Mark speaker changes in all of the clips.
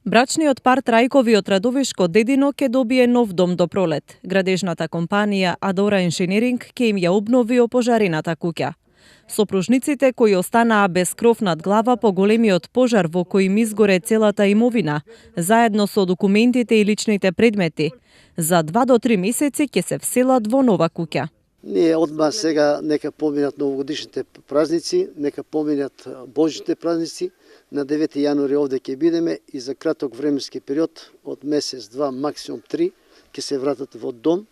Speaker 1: Брачниот пар Трајкови од Радовишко Дедино ќе добие нов дом до пролет. Градежната компанија Адора Инженеринг ќе им ја обнови опожарената куќа. Сопружниците кои останаа без кров над глава по големиот пожар во кој им изгоре целата имовина, заедно со документите и личните предмети, за 2 до 3 месеци ќе се вселат во нова куќа.
Speaker 2: Ние одма сега нека поминат новогодишните празници, нека поминат божите празници. На 9 јануари овде ќе бидеме и за краток временски период од месец, 2, максимум 3 ќе се вратат во дом.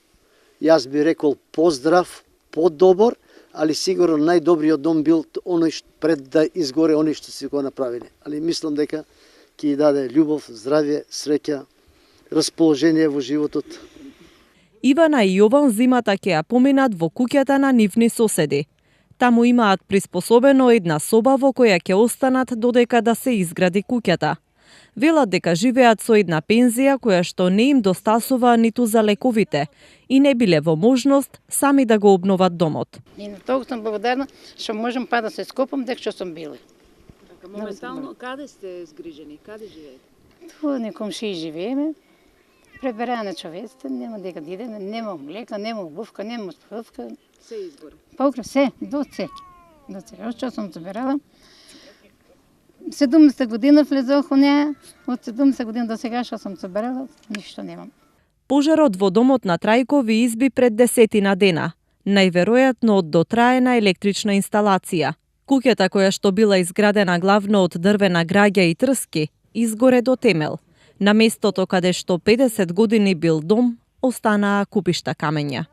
Speaker 2: Јас би рекол поздрав, подобор, али сигурно најдобриот дом бил оној пред да изгоре оној што си го направиле. Али мислам дека ќе ја даде љубов, здравје, среќа, расположение во животот.
Speaker 1: Ивана и Јован зимата ќе ја поминат во куќата на нивни соседи. Таму имаат приспособено една соба во која ќе останат додека да се изгради куќата. Велат дека живеат со една пензија која што не им достасува ниту за лековите и не биле во можност сами да го обноват домот.
Speaker 3: И на тоа сум благодарна што можам па да се скопам дека што сум била.
Speaker 4: Така, моментално каде сте згрижени? Каде живеете?
Speaker 3: Туа на комшии живееме. Пребарана човеците, нема дека да идеме, нема млека, нема обувка, нема спавка.
Speaker 4: Се изгори.
Speaker 3: Покра се, до се. До сега, што сум забирала. 70 година влезох во неа, од 70 година до сега што сум забирала, ништо немам.
Speaker 1: Пожарот во домот на Трајкови изби пред 10 дена, најверојатно од дотраена електрична инсталација. Куќата која што била изградена главно од дрвена граѓа и трски, изгоре до темел. На местото каде што 50 години бил дом, останаа купишта камења.